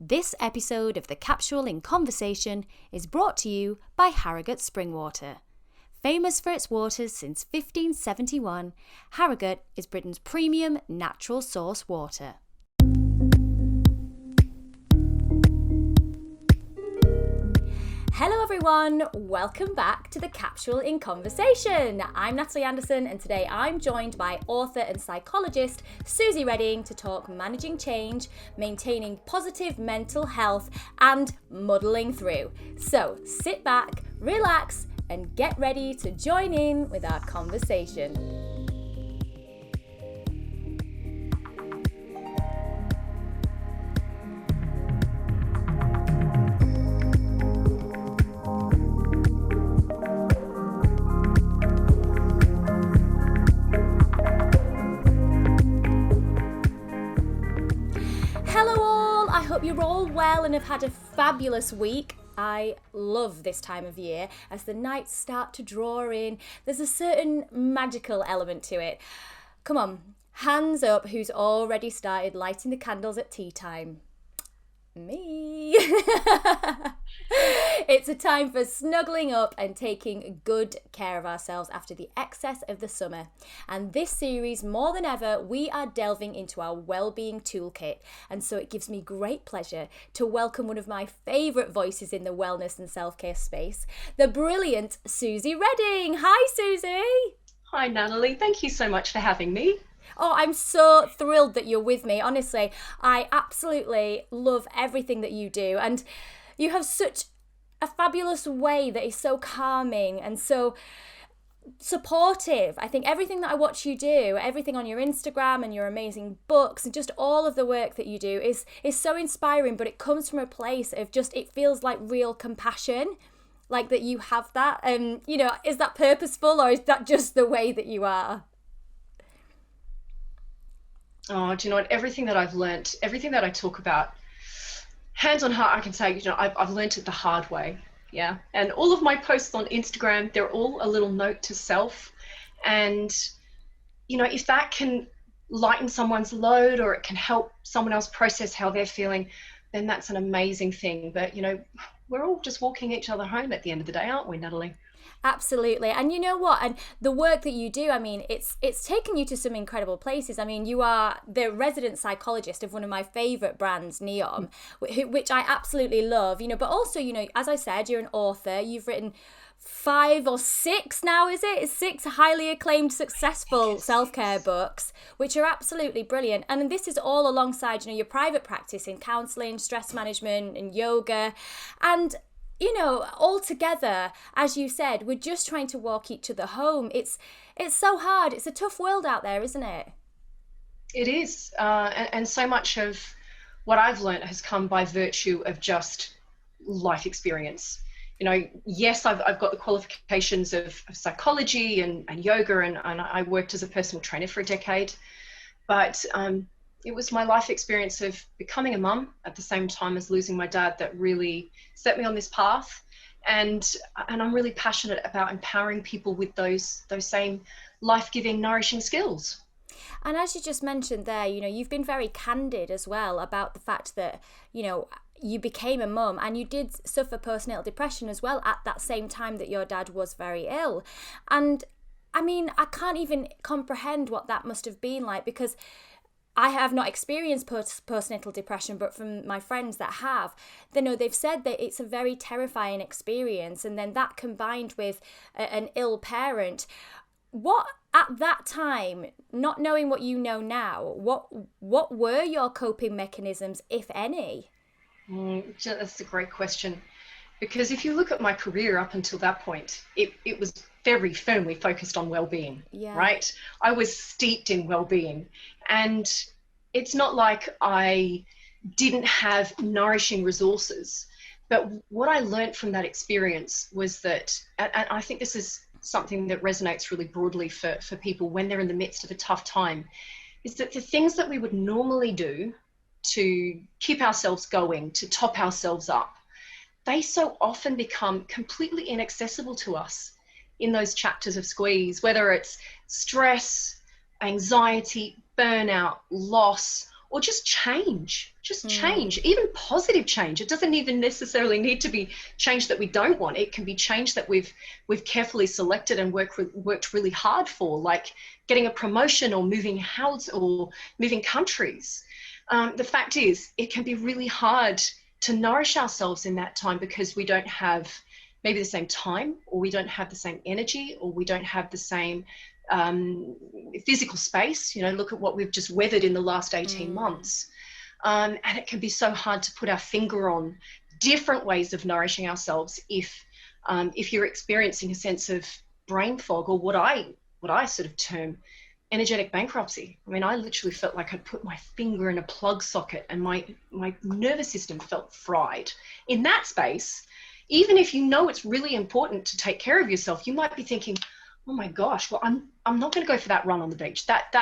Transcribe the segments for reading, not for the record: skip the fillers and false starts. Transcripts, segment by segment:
This episode of the Capsule in Conversation is brought to you by Harrogate Springwater. Famous for its waters since 1571, Harrogate is Britain's premium natural source water. Hello everyone, welcome back to the Capsule in Conversation. I'm Natalie Anderson and today I'm joined by author and psychologist Suzy Reading to talk managing change, maintaining positive mental health and muddling through. So sit back, relax and get ready to join in with our conversation. You're all well and have had a fabulous week. I love this time of year as the nights start to draw in. There's a certain magical element to it. Come on, hands up who's already started lighting the candles at tea time. Me. It's a time for snuggling up and taking good care of ourselves after the excess of the summer. And this series, more than ever, we are delving into our Wellbeing toolkit. And so it gives me great pleasure to welcome one of my favourite voices in the wellness and self-care space, the brilliant Suzy Reading. Hi, Suzy. Hi, Natalie. Thank you so much for having me. Oh, I'm so thrilled that you're with me. Honestly, I absolutely love everything that you do. And you have such a fabulous way that is so calming and so supportive. I think everything that I watch you do, everything on your Instagram and your amazing books and just all of the work that you do is so inspiring, but it comes from a place of just, it feels like real compassion, like that you have that. And, is that purposeful or is that just the way that you are? Oh, do you know what? Everything that I've learnt, everything that I talk about, hands on heart, I can say, I've learnt it the hard way. Yeah. And all of my posts on Instagram, they're all a little note to self. And, if that can lighten someone's load or it can help someone else process how they're feeling, then that's an amazing thing. But, we're all just walking each other home at the end of the day, aren't we, Natalie? Absolutely. And you know what? And the work that you do, I mean, it's taken you to some incredible places. I mean, you are the resident psychologist of one of my favorite brands, Neom, which I absolutely love, but also, as I said, you're an author. You've written 5 or 6 now, is it? 6 highly acclaimed, successful self-care books, which are absolutely brilliant. And this is all alongside, your private practice in counselling, stress management and yoga. And all together, as you said, we're just trying to walk each other home. It's so hard. It's a tough world out there, isn't it? It is. And so much of what I've learned has come by virtue of just life experience. Yes, I've got the qualifications of psychology and yoga, and I worked as a personal trainer for a decade. But it was my life experience of becoming a mum at the same time as losing my dad that really set me on this path. And I'm really passionate about empowering people with those same life-giving, nourishing skills. And as you just mentioned there, you've been very candid as well about the fact that, you became a mum and you did suffer postnatal depression as well at that same time that your dad was very ill. And I mean, I can't even comprehend what that must have been like, because I have not experienced postnatal depression, but from my friends that have, they've said that it's a very terrifying experience. And then that combined with an ill parent, what at that time, not knowing what you know now, what were your coping mechanisms, if any? That's a great question. Because if you look at my career up until that point, it was very firmly focused on well-being, right? I was steeped in well-being. And it's not like I didn't have nourishing resources. But what I learned from that experience was that, and I think this is something that resonates really broadly for people when they're in the midst of a tough time, is that the things that we would normally do to keep ourselves going, to top ourselves up, they so often become completely inaccessible to us in those chapters of squeeze, whether it's stress, anxiety, burnout, loss, or just change, even positive change. It doesn't even necessarily need to be change that we don't want. It can be change that we've carefully selected and worked really hard for, like getting a promotion or moving house or moving countries. The fact is, it can be really hard to nourish ourselves in that time because we don't have maybe the same time, or we don't have the same energy, or we don't have the same physical space. You know, look at what we've just weathered in the last 18 months. And it can be so hard to put our finger on different ways of nourishing ourselves if you're experiencing a sense of brain fog, or what I sort of term energetic bankruptcy. I mean, I literally felt like I'd put my finger in a plug socket and my nervous system felt fried. In that space, even if you know it's really important to take care of yourself, you might be thinking, oh my gosh, well, I'm not going to go for that run on the beach. That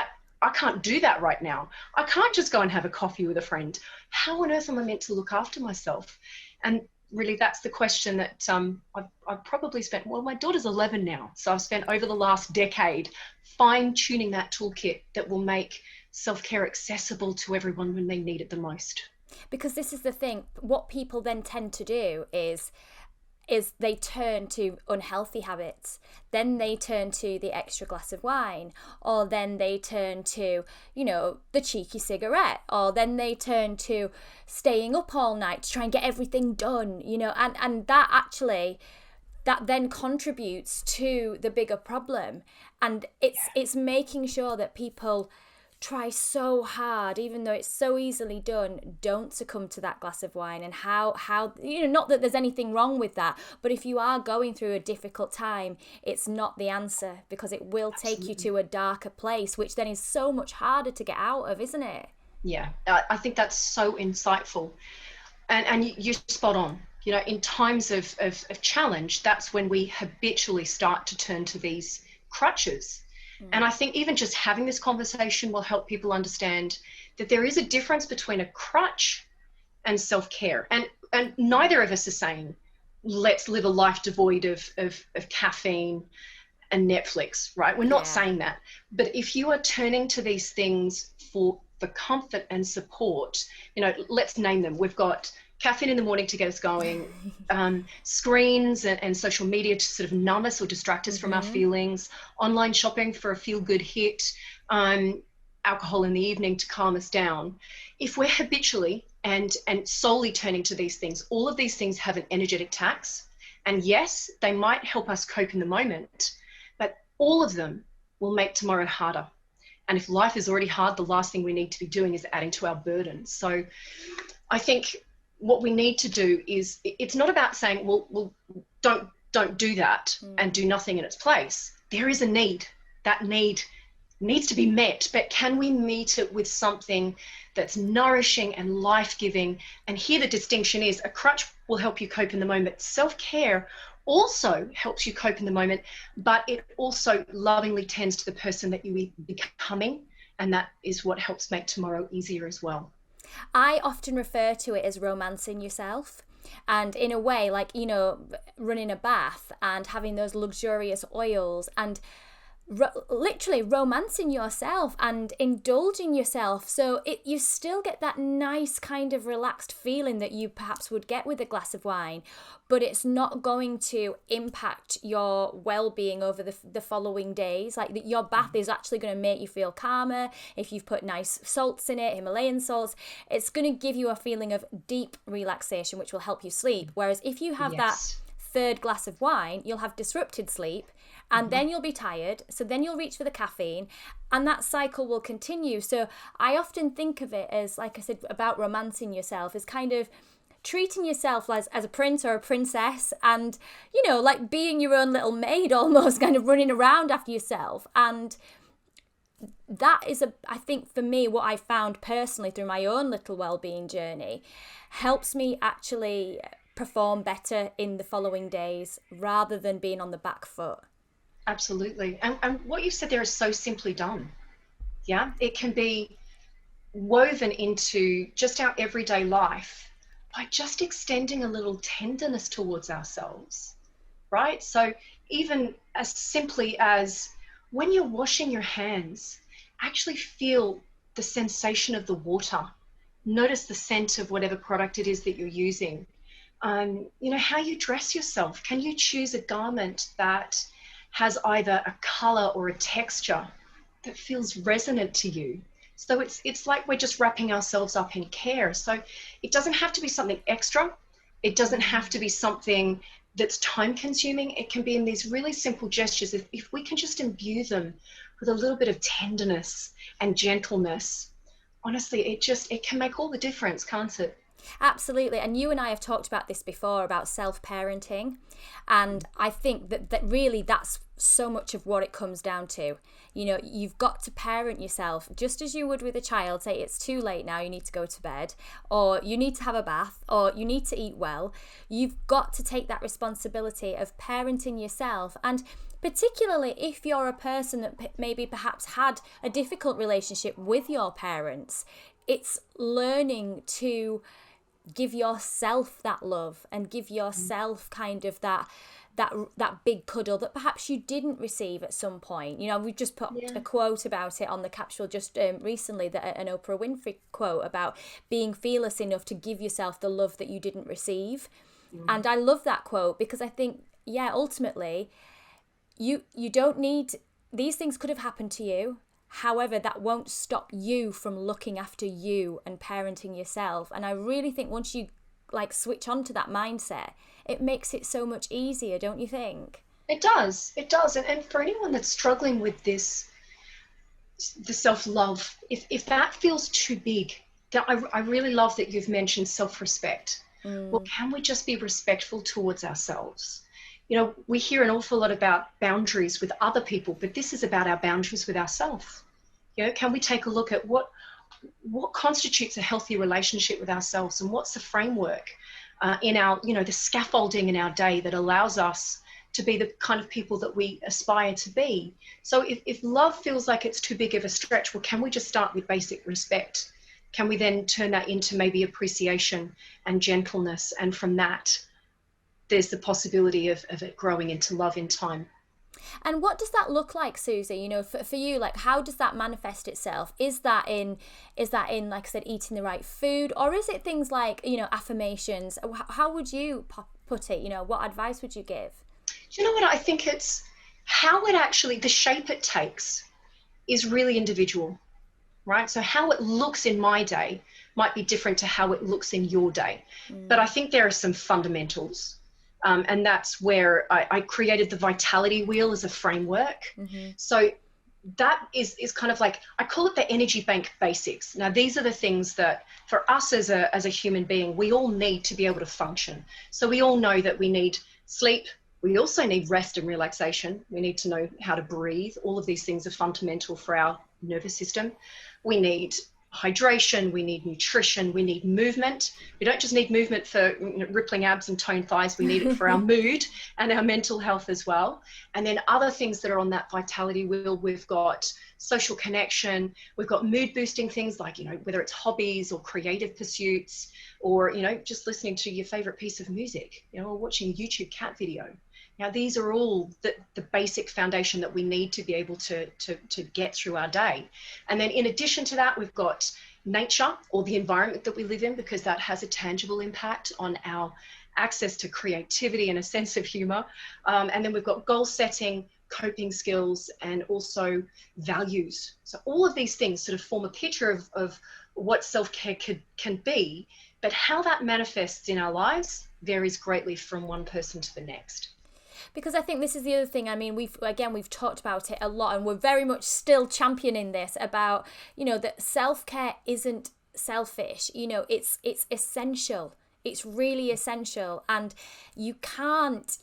I can't do that right now. I can't just go and have a coffee with a friend. How on earth am I meant to look after myself? And really, that's the question that I've probably spent, well, my daughter's 11 now. So I've spent over the last decade fine-tuning that toolkit that will make self-care accessible to everyone when they need it the most. Because this is the thing, what people then tend to do is they turn to unhealthy habits, then they turn to the extra glass of wine, or then they turn to, you know, the cheeky cigarette, or then they turn to staying up all night to try and get everything done, you know, and that actually, that then contributes to the bigger problem. And it's making sure that people try so hard, even though it's so easily done, don't succumb to that glass of wine. And how you know, not that there's anything wrong with that, but if you are going through a difficult time, it's not the answer, because it will take you to a darker place, which then is so much harder to get out of, isn't it? Yeah, I think that's so insightful, and you're spot on. You know, in times of challenge, that's when we habitually start to turn to these crutches. And I think even just having this conversation will help people understand that there is a difference between a crutch and self-care. And neither of us are saying, let's live a life devoid of caffeine and Netflix, right? We're not saying that. But if you are turning to these things for comfort and support, you know, let's name them. We've got caffeine in the morning to get us going, screens and social media to sort of numb us or distract us from our feelings, online shopping for a feel-good hit, alcohol in the evening to calm us down. If we're habitually and solely turning to these things, all of these things have an energetic tax. And yes, they might help us cope in the moment, but all of them will make tomorrow harder. And if life is already hard, the last thing we need to be doing is adding to our burden. So I think what we need to do is, it's not about saying, well, don't do that and do nothing in its place. There is a need. That need needs to be met, but can we meet it with something that's nourishing and life-giving? And here the distinction is, a crutch will help you cope in the moment. Self-care also helps you cope in the moment, but it also lovingly tends to the person that you are becoming, and that is what helps make tomorrow easier as well. I often refer to it as romancing yourself. And in a way, like, you know, running a bath and having those luxurious oils and literally romancing yourself and indulging yourself, so you still get that nice kind of relaxed feeling that you perhaps would get with a glass of wine, but it's not going to impact your well-being over the following days. Like, your bath is actually going to make you feel calmer. If you've put nice salts in it, Himalayan salts, it's going to give you a feeling of deep relaxation, which will help you sleep. Whereas if you have that third glass of wine, you'll have disrupted sleep, and then you'll be tired, so then you'll reach for the caffeine, and that cycle will continue. So I often think of it as, like I said, about romancing yourself, as kind of treating yourself as a prince or a princess, and, you know, like being your own little maid almost, kind of running around after yourself. And that is, I think for me, what I found personally through my own little well-being journey helps me actually perform better in the following days rather than being on the back foot. Absolutely. And what you said there is so simply done. Yeah, it can be woven into just our everyday life by just extending a little tenderness towards ourselves, right? So even as simply as when you're washing your hands, actually feel the sensation of the water. Notice the scent of whatever product it is that you're using. How you dress yourself. Can you choose a garment that has either a color or a texture that feels resonant to you? So it's like we're just wrapping ourselves up in care. So it doesn't have to be something extra. It doesn't have to be something that's time consuming. It can be in these really simple gestures. If we can just imbue them with a little bit of tenderness and gentleness, honestly, it can make all the difference, can't it? Absolutely. And you and I have talked about this before, about self-parenting. And I think that really that's so much of what it comes down to. You've got to parent yourself just as you would with a child. Say it's too late now, you need to go to bed, or you need to have a bath, or you need to eat well. You've got to take that responsibility of parenting yourself. And particularly if you're a person that maybe perhaps had a difficult relationship with your parents, it's learning to give yourself that love and give yourself kind of that big cuddle that perhaps you didn't receive at some point. We just put a quote about it on the Capsule just recently, that an Oprah Winfrey quote about being fearless enough to give yourself the love that you didn't receive. And I love that quote because I think, ultimately, you don't need, these things could have happened to you. However, that won't stop you from looking after you and parenting yourself. And I really think once you switch on to that mindset, it makes it so much easier, don't you think? It does. And for anyone that's struggling with this, the self-love, if that feels too big, I really love that you've mentioned self-respect. Well, can we just be respectful towards ourselves? We hear an awful lot about boundaries with other people, but this is about our boundaries with ourselves. Can we take a look at what constitutes a healthy relationship with ourselves, and what's the framework in our, the scaffolding in our day that allows us to be the kind of people that we aspire to be. So if love feels like it's too big of a stretch, well, can we just start with basic respect? Can we then turn that into maybe appreciation and gentleness? And from that, there's the possibility of it growing into love in time. And what does that look like, Suzy? For you, how does that manifest itself? Is that in, like I said, eating the right food, or is it things like, affirmations? How would you put it? What advice would you give? Do you know what? I think it's how it actually, the shape it takes is really individual, right? So how it looks in my day might be different to how it looks in your day. But I think there are some fundamentals. And that's where I created the vitality wheel as a framework. So that is kind of like, I call it the energy bank basics. Now, these are the things that for us as a human being, we all need to be able to function. So we all know that we need sleep. We also need rest and relaxation. We need to know how to breathe. All of these things are fundamental for our nervous system. We need hydration, we need nutrition, we need movement. We don't just need movement for rippling abs and toned thighs, we need it for our mood and our mental health as well. And then other things that are on that vitality wheel, we've got social connection, we've got mood boosting things like, whether it's hobbies or creative pursuits, or, just listening to your favorite piece of music, or watching a YouTube cat video. Now, these are all the basic foundation that we need to be able to get through our day. And then in addition to that, we've got nature, or the environment that we live in, because that has a tangible impact on our access to creativity and a sense of humor. And then we've got goal setting, coping skills, and also values. So all of these things sort of form a picture of what self-care can be, but how that manifests in our lives varies greatly from one person to the next. Because I think this is the other thing. I mean, we've talked about it a lot, and we're very much still championing this about, that self-care isn't selfish. It's essential. It's really essential, and you can't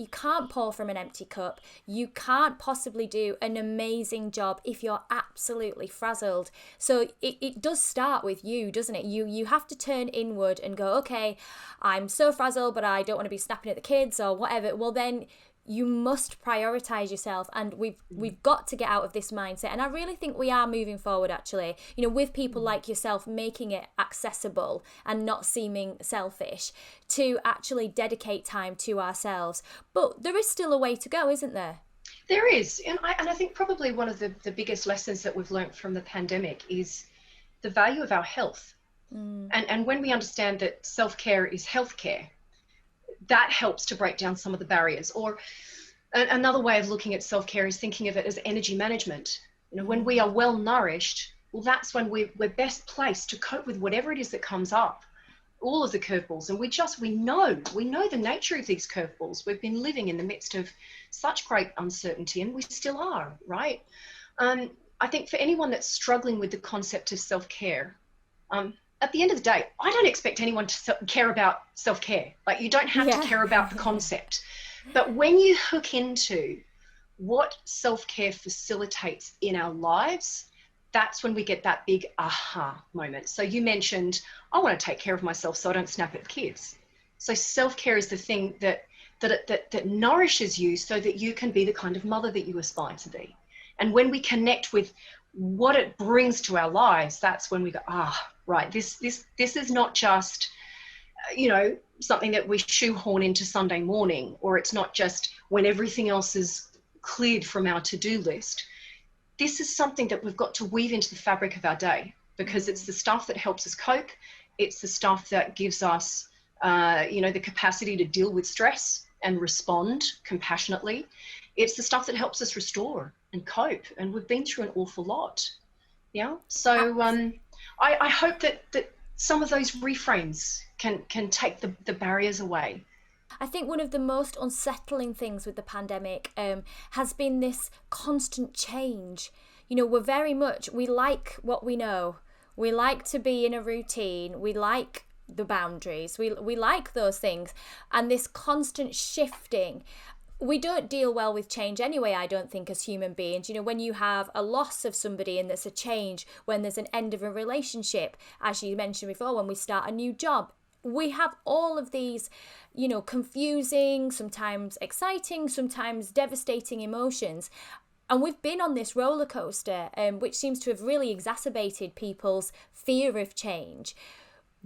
pour from an empty cup. You can't possibly do an amazing job if you're absolutely frazzled. So it does start with you, doesn't it? You have to turn inward and go, okay, I'm so frazzled, but I don't want to be snapping at the kids or whatever. Well, then you must prioritize yourself, and we've got to get out of this mindset. And I really think we are moving forward, actually, with people like yourself making it accessible and not seeming selfish, to actually dedicate time to ourselves. But there is still a way to go, isn't there? There is. And I think probably one of the biggest lessons that we've learned from the pandemic is the value of our health. And when we understand that self-care is healthcare, that helps to break down some of the barriers. Or another way of looking at self-care is thinking of it as energy management. When we are well nourished, well, that's when we're best placed to cope with whatever it is that comes up, all of the curveballs. And we know the nature of these curveballs. We've been living in the midst of such great uncertainty, and we still are, right? I think for anyone that's struggling with the concept of self-care, at the end of the day, I don't expect anyone to care about self-care. Like, you don't have to care about the concept. But when you hook into what self-care facilitates in our lives, that's when we get that big aha moment. So you mentioned, I want to take care of myself so I don't snap at the kids. So self-care is the thing that nourishes you so that you can be the kind of mother that you aspire to be. And when we connect with what it brings to our lives, that's when we go, right, this is not just, something that we shoehorn into Sunday morning, or it's not just when everything else is cleared from our to-do list. This is something that we've got to weave into the fabric of our day, because it's the stuff that helps us cope. It's the stuff that gives us, the capacity to deal with stress and respond compassionately. It's the stuff that helps us restore and cope. And we've been through an awful lot. Yeah. So I hope that some of those reframes can take the barriers away. I think one of the most unsettling things with the pandemic has been this constant change. We like what we know. We like to be in a routine. We like the boundaries. We like those things. And this constant shifting. We don't deal well with change anyway, I don't think, as human beings. When you have a loss of somebody and there's a change, when there's an end of a relationship, as you mentioned before, when we start a new job, we have all of these, confusing, sometimes exciting, sometimes devastating emotions. And we've been on this roller coaster, which seems to have really exacerbated people's fear of change.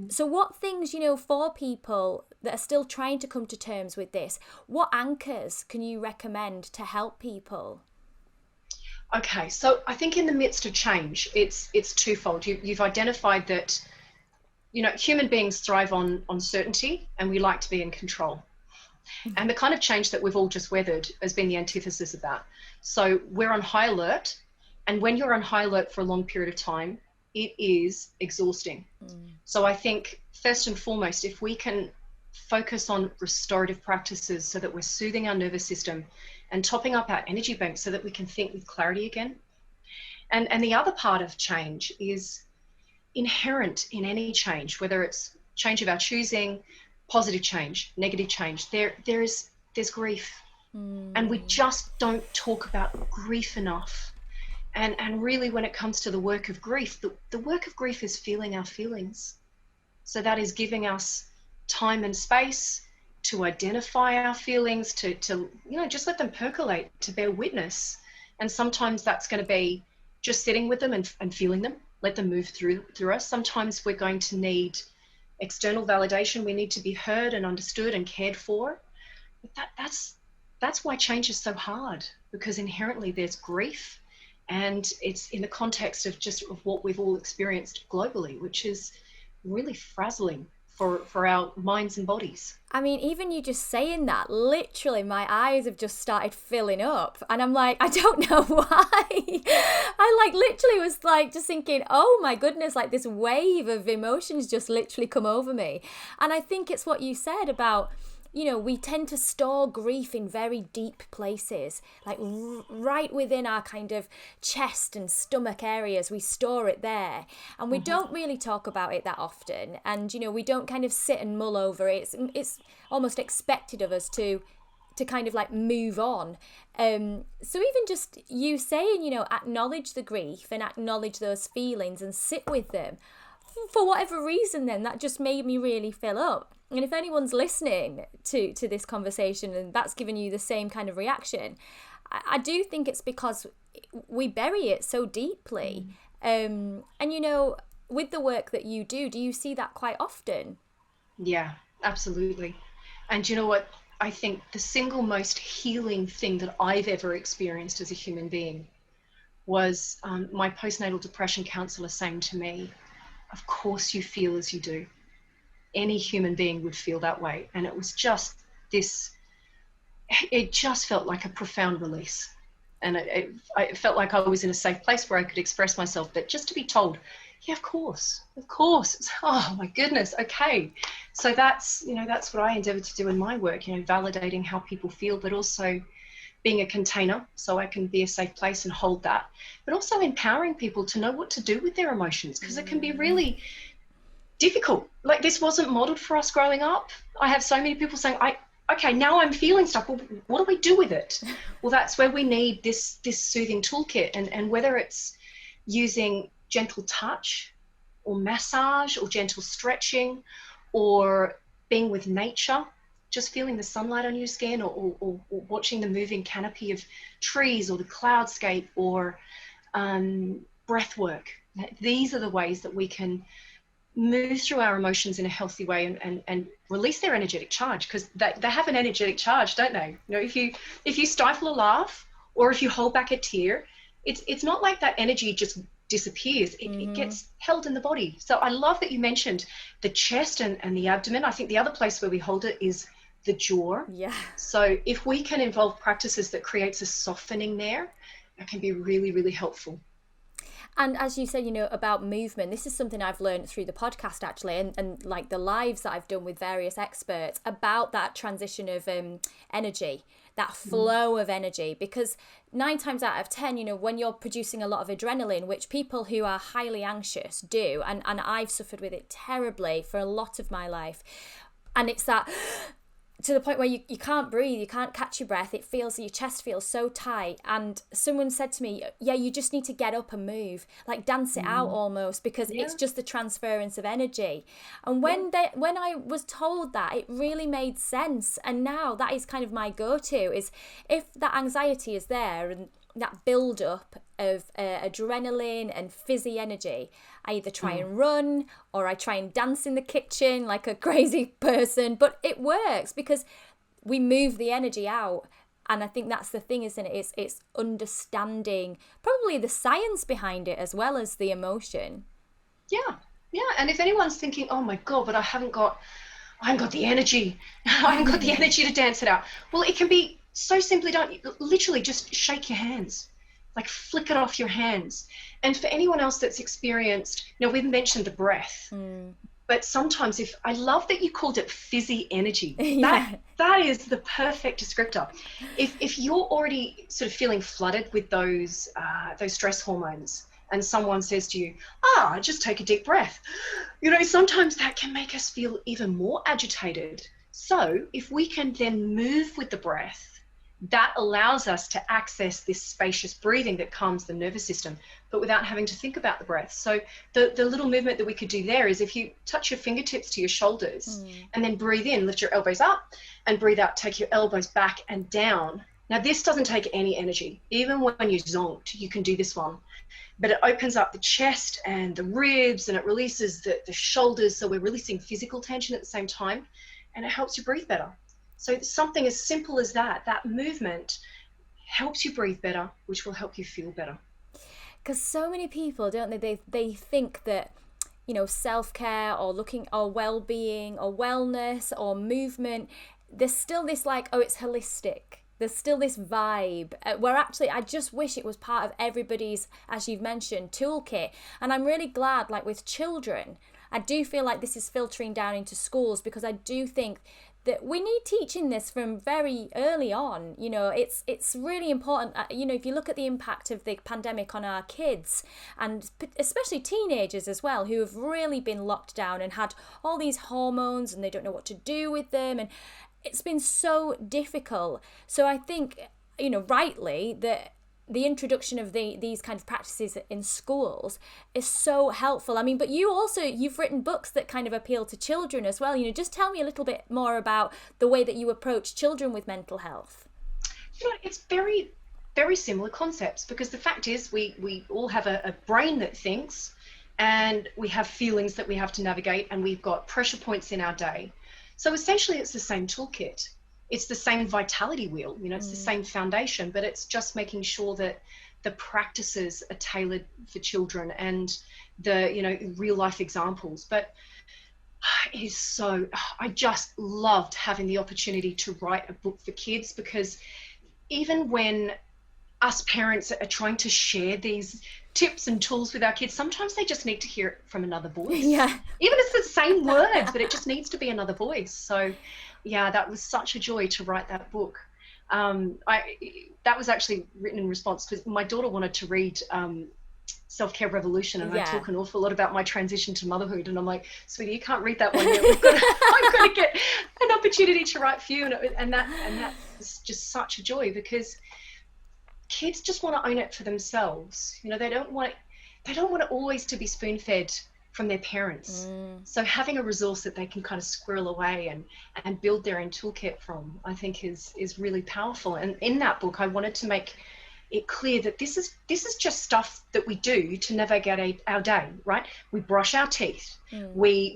So what things, for people that are still trying to come to terms with this, what anchors can you recommend to help people? Okay, so I think in the midst of change, it's twofold. You've identified that, human beings thrive on certainty, and we like to be in control. Mm-hmm. And the kind of change that we've all just weathered has been the antithesis of that. So we're on high alert, and when you're on high alert for a long period of time, it is exhausting. So I think first and foremost, if we can focus on restorative practices so that we're soothing our nervous system and topping up our energy bank so that we can think with clarity again. And the other part of change is inherent in any change, whether it's change of our choosing, positive change, negative change, there's grief. And we just don't talk about grief enough. And really, when it comes to the work of grief, the work of grief is feeling our feelings. So that is giving us time and space to identify our feelings, to just let them percolate, to bear witness. And sometimes that's going to be just sitting with them and feeling them, let them move through us. Sometimes we're going to need external validation. We need to be heard and understood and cared for. But that's why change is so hard, because inherently there's grief. And it's in the context of what we've all experienced globally, which is really frazzling for our minds and bodies. I mean, even you just saying that, literally my eyes have just started filling up. And I'm like, I don't know why. I literally was just thinking, oh my goodness, this wave of emotions just literally come over me. And I think it's what you said about, we tend to store grief in very deep places, right within our kind of chest and stomach areas. We store it there, and we don't really talk about it that often. And, we don't kind of sit and mull over it. It's almost expected of us to kind of move on. So even just you saying, acknowledge the grief and acknowledge those feelings and sit with them, for whatever reason, then that just made me really fill up. And if anyone's listening to this conversation and that's given you the same kind of reaction, I do think it's because we bury it so deeply. And, with the work that you do you see that quite often? Yeah, absolutely. And you know what? I think the single most healing thing that I've ever experienced as a human being was my postnatal depression counsellor saying to me, of course you feel as you do. Any human being would feel that way. And it was just this, it just felt like a profound release. And it felt like I was in a safe place where I could express myself. But just to be told, yeah, of course. Oh my goodness. Okay. So that's what I endeavor to do in my work, validating how people feel, but also being a container so I can be a safe place and hold that, but also empowering people to know what to do with their emotions, because it can be really difficult. Like, this wasn't modeled for us growing up. I have so many people saying, okay, now I'm feeling stuff. Well, what do we do with it? Well, that's where we need this soothing toolkit, and whether it's using gentle touch or massage or gentle stretching, or being with nature, just feeling the sunlight on your skin, or watching the moving canopy of trees or the cloudscape, or breath work. These are the ways that we can move through our emotions in a healthy way and release their energetic charge, because they have an energetic charge, don't they? If you stifle a laugh, or if you hold back a tear, it's not like that energy just disappears. It gets held in the body. So I love that you mentioned the chest and the abdomen. I think the other place where we hold it is the jaw. Yeah. So if we can involve practices that creates a softening there, that can be really, really helpful. And as you said, about movement, this is something I've learned through the podcast, actually, and like the lives that I've done with various experts about that transition of energy, that flow of energy, because 9 times out of 10, when you're producing a lot of adrenaline, which people who are highly anxious do, and I've suffered with it terribly for a lot of my life, and it's that to the point where you can't breathe, you can't catch your breath, your chest feels so tight. And someone said to me, yeah, you just need to get up and move, like dance it out almost, because it's just the transference of energy. And when I was told that, it really made sense. And now that is kind of my go-to, is if that anxiety is there and that build up of adrenaline and fizzy energy, I either try and run, or I try and dance in the kitchen like a crazy person, but it works because we move the energy out. And I think that's the thing, isn't it? It's understanding probably the science behind it as well as the emotion. Yeah. And if anyone's thinking, oh my God, but I haven't got the energy. I haven't got the energy to dance it out. Well, it can be so simply done. Literally just shake your hands, like flick it off your hands. And for anyone else that's experienced, we've mentioned the breath, but sometimes I love that you called it fizzy energy. That is the perfect descriptor. If you're already sort of feeling flooded with those stress hormones, and someone says to you, just take a deep breath, sometimes that can make us feel even more agitated. So if we can then move with the breath, that allows us to access this spacious breathing that calms the nervous system, but without having to think about the breath. So the little movement that we could do there is, if you touch your fingertips to your shoulders and then breathe in, lift your elbows up, and breathe out, take your elbows back and down. Now, this doesn't take any energy. Even when you're zonked, you can do this one. But it opens up the chest and the ribs, and it releases the shoulders. So we're releasing physical tension at the same time, and it helps you breathe better. So something as simple as that movement movement helps you breathe better, which will help you feel better. Because so many people, don't they think that, self-care or well-being or wellness or movement, there's still this it's holistic. There's still this vibe where actually I just wish it was part of everybody's, as you've mentioned, toolkit. And I'm really glad, with children, I do feel like this is filtering down into schools, because I do think that we need teaching this from very early on. It's really important. If you look at the impact of the pandemic on our kids, and especially teenagers as well, who have really been locked down and had all these hormones and they don't know what to do with them, and it's been so difficult. So I think, rightly, that the introduction of these kind of practices in schools is so helpful. I mean, but you've written books that kind of appeal to children as well. Just tell me a little bit more about the way that you approach children with mental health. It's very, very similar concepts, because the fact is we all have a brain that thinks, and we have feelings that we have to navigate, and we've got pressure points in our day. So essentially it's the same toolkit. It's the same vitality wheel, it's the same foundation, but it's just making sure that the practices are tailored for children and the, real life examples. But I just loved having the opportunity to write a book for kids, because even when us parents are trying to share these tips and tools with our kids, sometimes they just need to hear it from another voice. Yeah. Even if it's the same words, but it just needs to be another voice. So yeah, that was such a joy to write that book. That was actually written in response because my daughter wanted to read Self-Care Revolution, and I talk an awful lot about my transition to motherhood, and I'm like, sweetie, you can't read that one yet. I've got to get an opportunity to write for you, and that was just such a joy, because kids just want to own it for themselves. They don't want it always to be spoon-fed from their parents. So having a resource that they can kind of squirrel away and build their own toolkit from, I think is really powerful. And in that book, I wanted to make it clear that this is just stuff that we do to navigate our day, right? We brush our teeth. We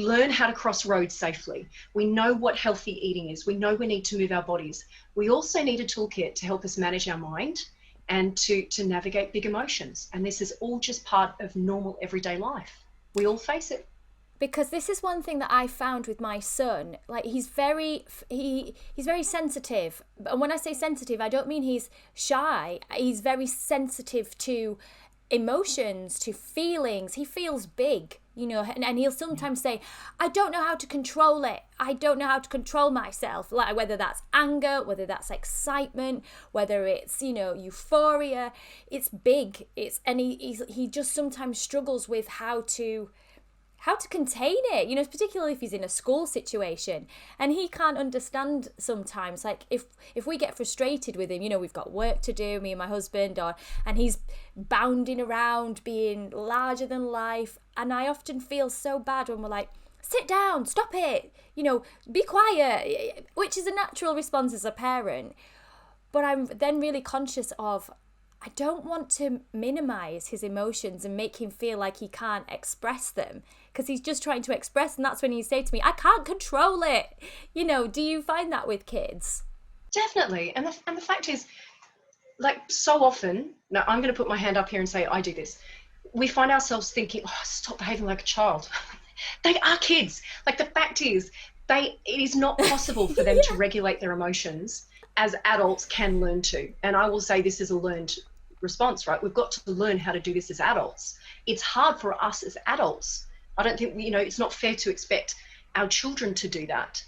learn how to cross roads safely. We know what healthy eating is. We know we need to move our bodies. We also need a toolkit to help us manage our mind and to navigate big emotions. And this is all just part of normal everyday life. We all face it. Because this is one thing that I found with my son. Like, he's very sensitive. And when I say sensitive, I don't mean he's shy. He's very sensitive to emotions, to feelings. He feels big, and he'll sometimes say, I don't know how to control it. I don't know how to control myself. Like, whether that's anger, whether that's excitement, whether it's, euphoria, it's big. And he just sometimes struggles with how to contain it, particularly if he's in a school situation, and he can't understand sometimes. Like, if we get frustrated with him, we've got work to do, me and my husband, and he's bounding around being larger than life, and I often feel so bad when we're like, sit down, stop it, be quiet, which is a natural response as a parent. But I'm then really conscious of, I don't want to minimize his emotions and make him feel like he can't express them, because he's just trying to express. And that's when you say to me, I can't control it. Do you find that with kids? Definitely. And the fact is, like, so often, now I'm going to put my hand up here and say I do this, we find ourselves thinking, stop behaving like a child. They are kids. Like, the fact is, it is not possible for them to regulate their emotions as adults can learn to. And I will say this is a learned response, right? We've got to learn how to do this as adults. It's hard for us as adults. I don't think, it's not fair to expect our children to do that.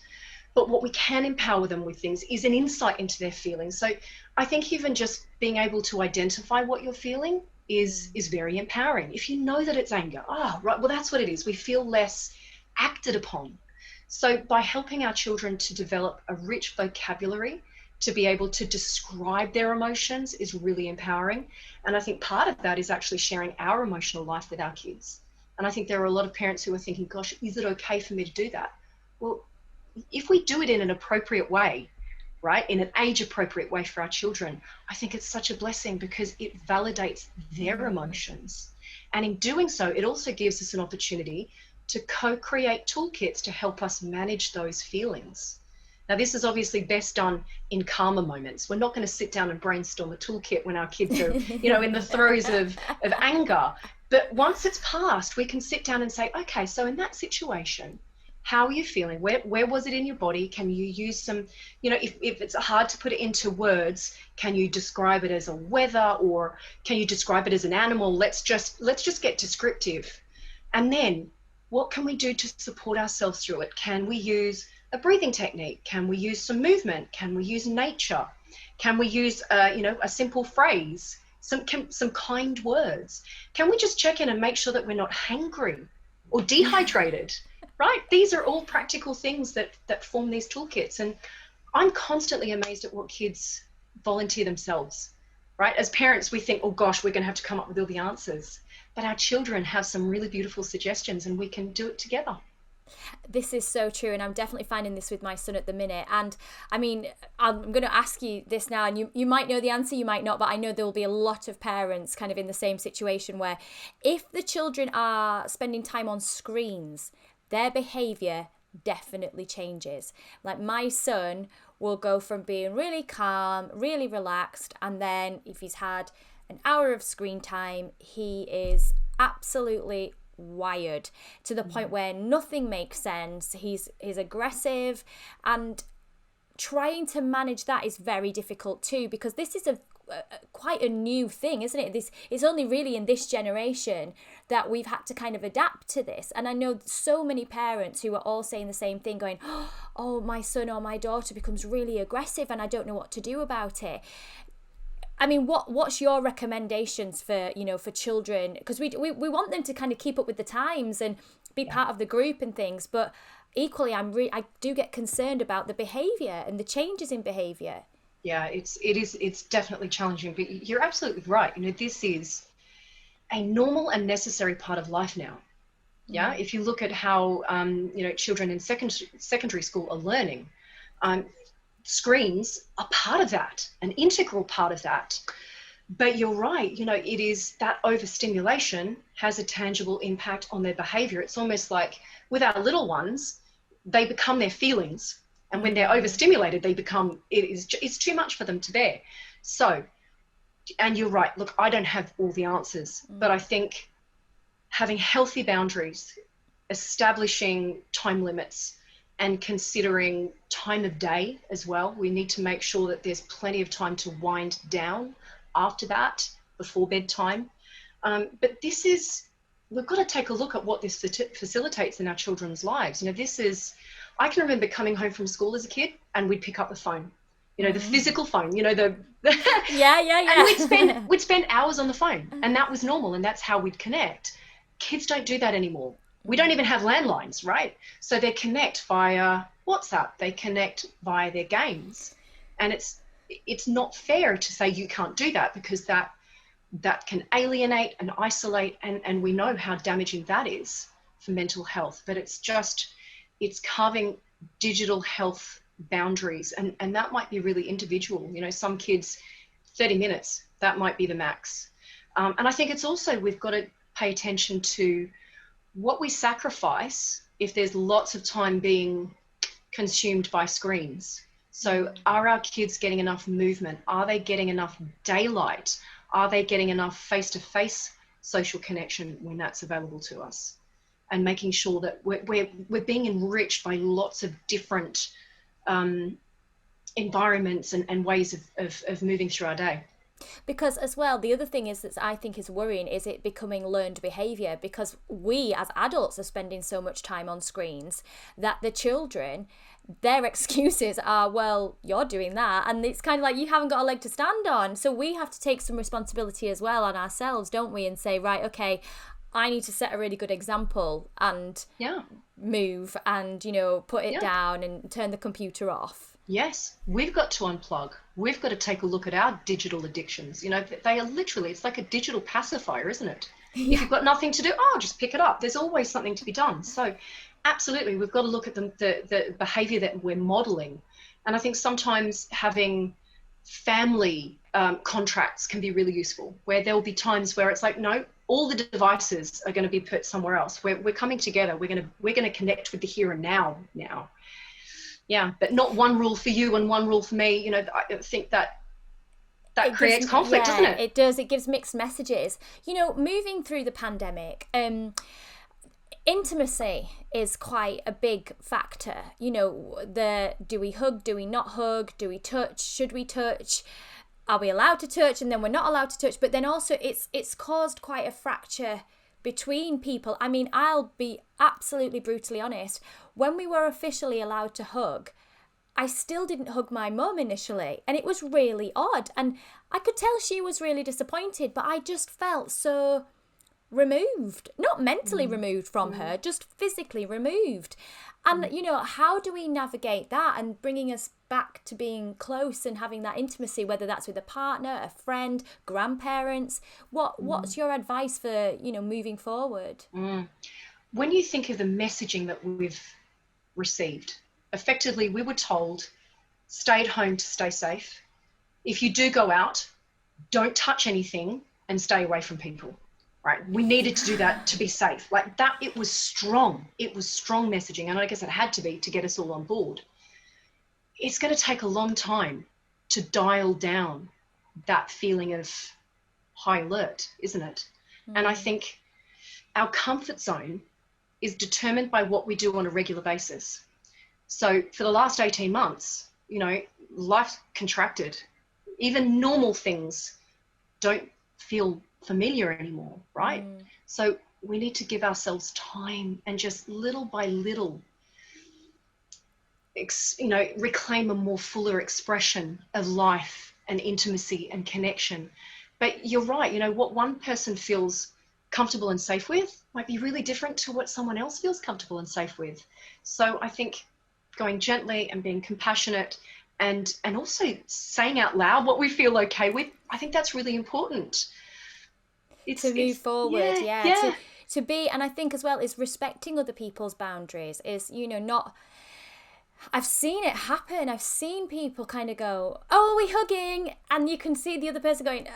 But what we can empower them with things is an insight into their feelings. So I think even just being able to identify what you're feeling is very empowering. If you know that it's anger, right, well, that's what it is. We feel less acted upon. So by helping our children to develop a rich vocabulary to be able to describe their emotions is really empowering. And I think part of that is actually sharing our emotional life with our kids. And I think there are a lot of parents who are thinking, gosh, is it okay for me to do that? Well, if we do it in an appropriate way, right, in an age-appropriate way for our children, I think it's such a blessing, because it validates their emotions. And in doing so, it also gives us an opportunity to co-create toolkits to help us manage those feelings. Now, this is obviously best done in calmer moments. We're not going to sit down and brainstorm a toolkit when our kids are, in the throes of anger. But once it's passed, we can sit down and say, okay, so in that situation, how are you feeling? Where was it in your body? Can you use some, if it's hard to put it into words, can you describe it as a weather, or can you describe it as an animal? Let's just get descriptive. And then what can we do to support ourselves through it? Can we use a breathing technique? Can we use some movement? Can we use nature? Can we use a simple phrase, some kind words? Can we just check in and make sure that we're not hangry or dehydrated? Right? These are all practical things that form these toolkits. And I'm constantly amazed at what kids volunteer themselves. Right? As parents, we think, oh gosh, we're going to have to come up with all the answers. But our children have some really beautiful suggestions, and we can do it together. This is so true, and I'm definitely finding this with my son at the minute. And I mean, I'm going to ask you this now, and you might know the answer, you might not, but I know there will be a lot of parents kind of in the same situation, where if the children are spending time on screens, their behaviour definitely changes. Like, my son will go from being really calm, really relaxed, and then if he's had an hour of screen time, he is absolutely wired to the point where nothing makes sense. He's aggressive, and trying to manage that is very difficult too, because this is quite a new thing, isn't it? This is only really in this generation that we've had to kind of adapt to this. And I know so many parents who are all saying the same thing, going, oh, my son or my daughter becomes really aggressive and I don't know what to do about it. I mean, what's your recommendations for, for children? Because we want them to kind of keep up with the times and be part of the group and things, but equally I do get concerned about the behaviour and the changes in behaviour. Yeah, it's definitely challenging, but you're absolutely right. This is a normal and necessary part of life now. Yeah, if you look at how children in secondary school are learning, screens are part of that, an integral part of that. But you're right, it is that overstimulation has a tangible impact on their behavior. It's almost like with our little ones, they become their feelings. And when they're overstimulated, it's too much for them to bear. So, and you're right, look, I don't have all the answers, but I think having healthy boundaries, establishing time limits, and considering time of day as well. We need to make sure that there's plenty of time to wind down after that, before bedtime. But we've got to take a look at what this facilitates in our children's lives. I can remember coming home from school as a kid and we'd pick up the phone, the physical phone, Yeah. And we'd spend hours on the phone, and that was normal, and that's how we'd connect. Kids don't do that anymore. We don't even have landlines, right? So they connect via WhatsApp, they connect via their games. And it's not fair to say you can't do that, because that can alienate and isolate, and we know how damaging that is for mental health. But it's carving digital health boundaries, and that might be really individual. Some kids, 30 minutes, that might be the max. And I think it's also, we've got to pay attention to what we sacrifice if there's lots of time being consumed by screens. So are our kids getting enough movement? Are they getting enough daylight? Are they getting enough face-to-face social connection when that's available to us? And making sure that we're being enriched by lots of different environments and ways of moving through our day. Because as well, the other thing is that I think is worrying is it becoming learned behaviour, because we as adults are spending so much time on screens that the children, their excuses are, well, you're doing that, and it's kind of like you haven't got a leg to stand on. So we have to take some responsibility as well on ourselves, don't we, and say, right, okay, I need to set a really good example and move and, put it down and turn the computer off. Yes, we've got to unplug. We've got to take a look at our digital addictions. They are literally, it's like a digital pacifier, isn't it? Yeah. If you've got nothing to do, just pick it up. There's always something to be done. So absolutely, we've got to look at the behavior that we're modeling. And I think sometimes having family contracts can be really useful, where there'll be times where it's like, no, all the devices are going to be put somewhere else. We're coming together. We're going to connect with the here and now. Yeah, but not one rule for you and one rule for me. I think that creates conflict, doesn't it? It does. It gives mixed messages. Moving through the pandemic, intimacy is quite a big factor. Do we hug? Do we not hug? Do we touch? Should we touch? Are we allowed to touch? And then we're not allowed to touch. But then also it's caused quite a fracture between people. I mean, I'll be absolutely brutally honest. When we were officially allowed to hug, I still didn't hug my mum initially, and it was really odd. And I could tell she was really disappointed, but I just felt so removed, not mentally removed from her, just physically removed. And, how do we navigate that and bringing us back to being close and having that intimacy, whether that's with a partner, a friend, grandparents? What's your advice for, moving forward? When you think of the messaging that we've received, effectively we were told, stay at home to stay safe. If you do go out, don't touch anything and stay away from people. Right? We needed to do that to be safe. Like that, it was strong. It was strong messaging. And I guess it had to be to get us all on board. It's going to take a long time to dial down that feeling of high alert, isn't it? And I think our comfort zone is determined by what we do on a regular basis. So for the last 18 months, you know, life contracted. Even normal things don't feel familiar anymore, right? So we need to give ourselves time and just little by little, you know, reclaim a more fuller expression of life and intimacy and connection. But you're right, you know, what one person feels comfortable and safe with might be really different to what someone else feels comfortable and safe with. So I think going gently and being compassionate and also saying out loud what we feel okay with, I think that's really important. To move forward, to be, and I think as well is respecting other people's boundaries, is, you know, not, I've seen it happen. I've seen people kind of go, oh, are we hugging? And you can see the other person going,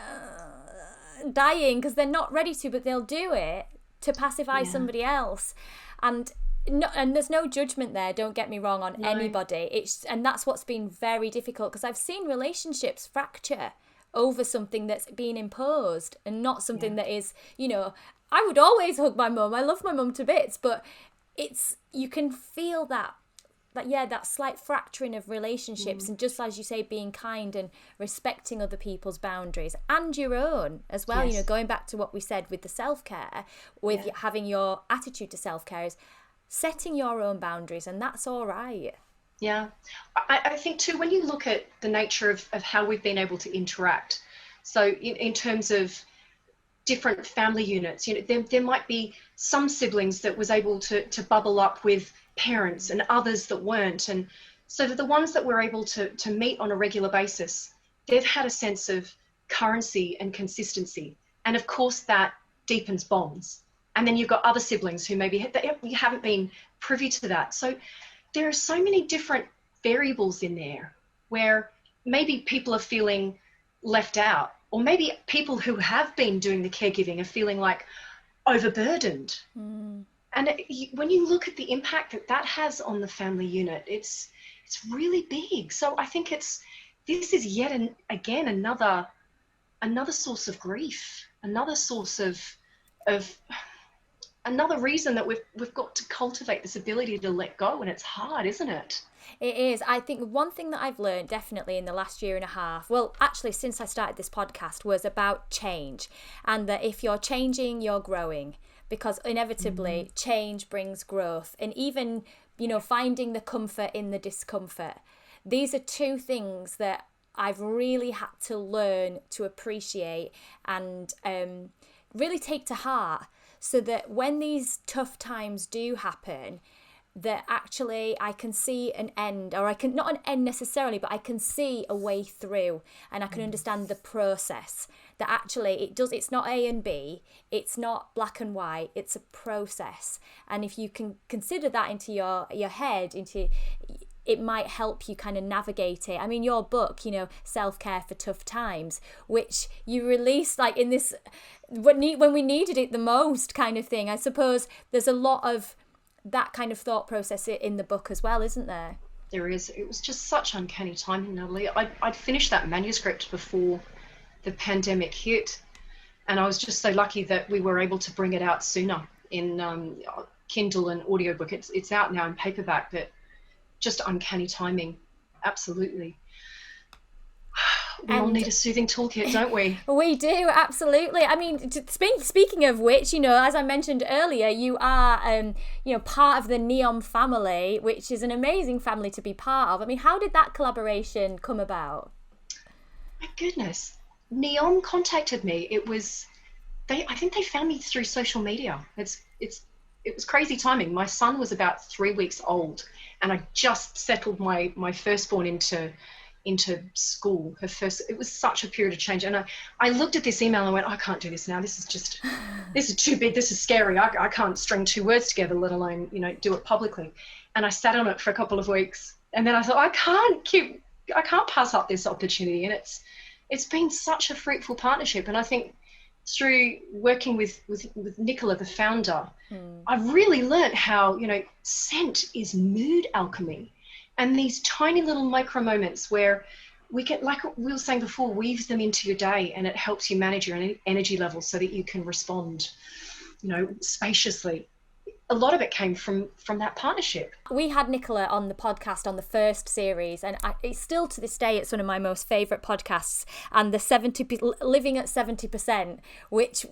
dying because they're not ready to, but they'll do it to pacify somebody else. And there's no judgment there, don't get me wrong, on anybody. And that's what's been very difficult, because I've seen relationships fracture over something that's been imposed and not something that is, you know, I would always hug my mum. I love my mum to bits, but you can feel that slight fracturing of relationships. And just as you say, being kind and respecting other people's boundaries and your own as well. You know, going back to what we said with the self-care, with having your attitude to self-care is setting your own boundaries, and that's all right. Yeah. I think too, when you look at the nature of how we've been able to interact, so in terms of different family units, you know, there might be some siblings that was able to bubble up with parents and others that weren't. And so that the ones that were able to meet on a regular basis, they've had a sense of currency and consistency. And of course that deepens bonds. And then you've got other siblings who maybe you haven't been privy to that. So there are so many different variables in there where maybe people are feeling left out, or maybe people who have been doing the caregiving are feeling like overburdened. And when you look at the impact that has on the family unit, it's really big. So I think this is yet again another source of grief, another source of another reason that we've got to cultivate this ability to let go, and it's hard, isn't it? It is. I think one thing that I've learned definitely in the last year and a half, well, actually since I started this podcast, was about change, and that if you're changing, you're growing, because inevitably change brings growth. And even, you know, finding the comfort in the discomfort. These are two things that I've really had to learn to appreciate and really take to heart, so that when these tough times do happen, that actually I can see an end, or I can, not an end necessarily, but I can see a way through, and I can understand the process, that actually it's not A and B, it's not black and white, it's a process. And if you can consider that into your head, it might help you kind of navigate it. I mean, your book, you know, Self-Care for Tough Times, which you released like in this, when we needed it the most kind of thing. I suppose there's a lot of that kind of thought process in the book as well, isn't there? There is. It was just such uncanny timing, Natalie. I'd finished that manuscript before the pandemic hit, and I was just so lucky that we were able to bring it out sooner in Kindle and audiobook. It's out now in paperback, but just uncanny timing. Absolutely. We all need a soothing toolkit, don't we? We do, absolutely. I mean, speaking of which, you know, as I mentioned earlier, you are, you know, part of the Neom family, which is an amazing family to be part of. I mean, how did that collaboration come about? My goodness, Neom contacted me. I think they found me through social media. It was crazy timing. My son was about 3 weeks old, and I just settled my firstborn into school. It was such a period of change, and I looked at this email and went, I can't do this now. This is too big. This is scary. I can't string two words together, let alone, you know, do it publicly. And I sat on it for a couple of weeks, and then I thought, I can't pass up this opportunity. And it's been such a fruitful partnership. And I think through working with Nicola, the founder, I've really learned how, you know, scent is mood alchemy. And these tiny little micro moments where we can, like we were saying before, weave them into your day, and it helps you manage your energy levels so that you can respond, spaciously. A lot of it came from that partnership. We had Nicola on the podcast on the first series, and it's still to this day, it's one of my most favourite podcasts. And the living at 70%, which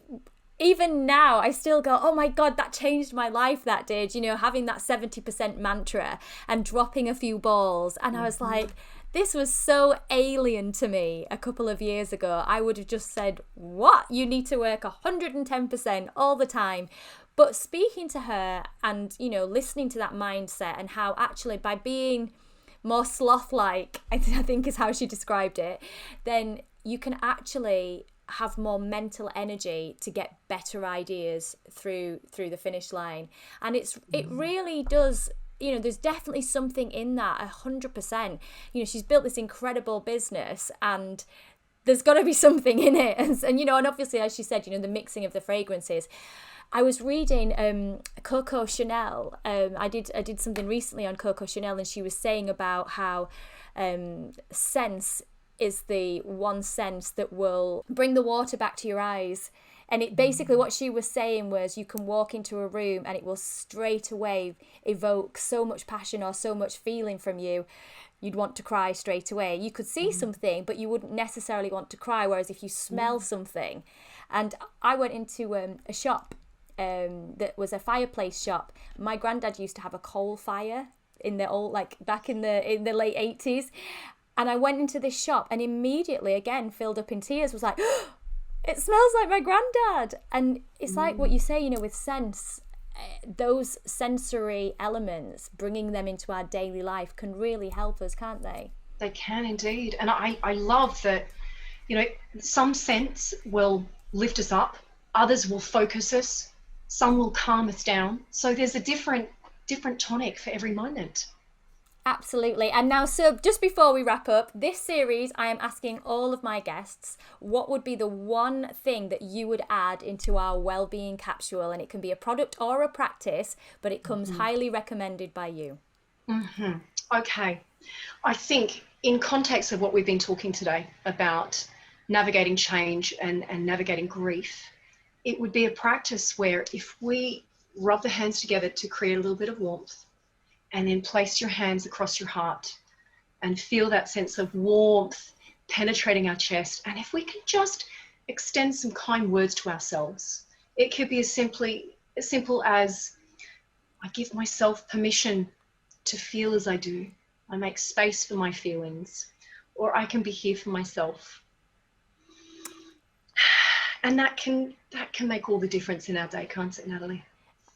even now I still go, oh my God, that changed my life, that did, having that 70% mantra and dropping a few balls. And I was like, this was so alien to me a couple of years ago. I would have just said, what? You need to work 110% all the time. But speaking to her and, listening to that mindset, and how actually by being more sloth-like, I think is how she described it, then you can actually have more mental energy to get better ideas through the finish line. And it really does, there's definitely something in that, 100%. She's built this incredible business, and there's got to be something in it. And obviously, as she said, the mixing of the fragrances. I was reading Coco Chanel. I did something recently on Coco Chanel, and she was saying about how sense is the one sense that will bring the water back to your eyes. And it basically, what she was saying was, you can walk into a room and it will straight away evoke so much passion or so much feeling from you. You'd want to cry straight away. You could see something, but you wouldn't necessarily want to cry. Whereas if you smell something, and I went into a shop that was a fireplace shop. My granddad used to have a coal fire in the old, back in the late 80s. And I went into this shop and immediately, again, filled up in tears, was like, oh, it smells like my granddad. And it's like what you say, with sense, those sensory elements, bringing them into our daily life can really help us, can't they? They can indeed. And I love that, some scents will lift us up, others will focus us, some will calm us down. So there's a different tonic for every moment. Absolutely. And now, so just before we wrap up this series, I am asking all of my guests, what would be the one thing that you would add into our Wellbeing capsule? And it can be a product or a practice, but it comes highly recommended by you. Okay. I think in context of what we've been talking today about navigating change and navigating grief, it would be a practice where if we rub the hands together to create a little bit of warmth, and then place your hands across your heart and feel that sense of warmth penetrating our chest. And if we can just extend some kind words to ourselves, it could be as simple as, I give myself permission to feel as I do. I make space for my feelings, or I can be here for myself. And that can make all the difference in our day, can't it, Natalie?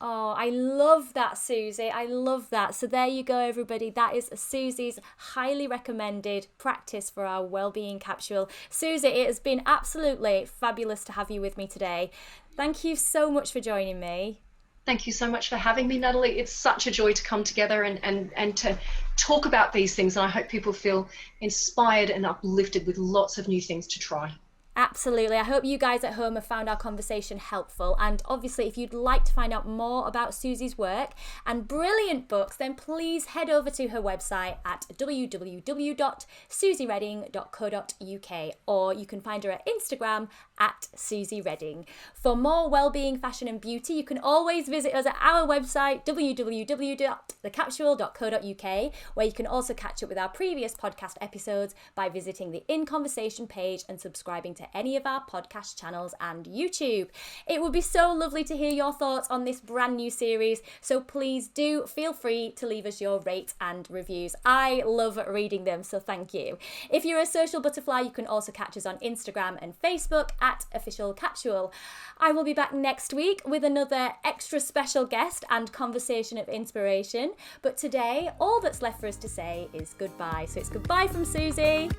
Oh, I love that, Suzy. I love that. So there you go, everybody. That is Suzy's highly recommended practice for our Wellbeing capsule. Suzy, it has been absolutely fabulous to have you with me today. Thank you so much for joining me. Thank you so much for having me, Natalie. It's such a joy to come together and to talk about these things. And I hope people feel inspired and uplifted with lots of new things to try. Absolutely. I hope you guys at home have found our conversation helpful. And obviously, if you'd like to find out more about Suzy's work and brilliant books, then please head over to her website at www.suzyreading.co.uk, or you can find her at Instagram at Suzy Reading. For more wellbeing, fashion and beauty, you can always visit us at our website, www.thecapsule.co.uk, where you can also catch up with our previous podcast episodes by visiting the In Conversation page and subscribing to any of our podcast channels and YouTube. It would be so lovely to hear your thoughts on this brand new series, so please do feel free to leave us your rate and reviews. I love reading them, so thank you. If you're a social butterfly, you can also catch us on Instagram and Facebook at Official Capsule. I will be back next week with another extra special guest and conversation of inspiration, but today all that's left for us to say is goodbye. So it's goodbye from Suzy.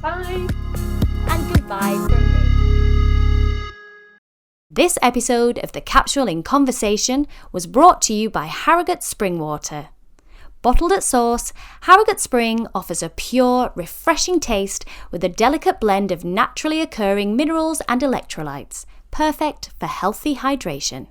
Bye. And goodbye from me. This episode of The Capsule in Conversation was brought to you by Harrogate Spring Water. Bottled at source, Harrogate Spring offers a pure, refreshing taste with a delicate blend of naturally occurring minerals and electrolytes, perfect for healthy hydration.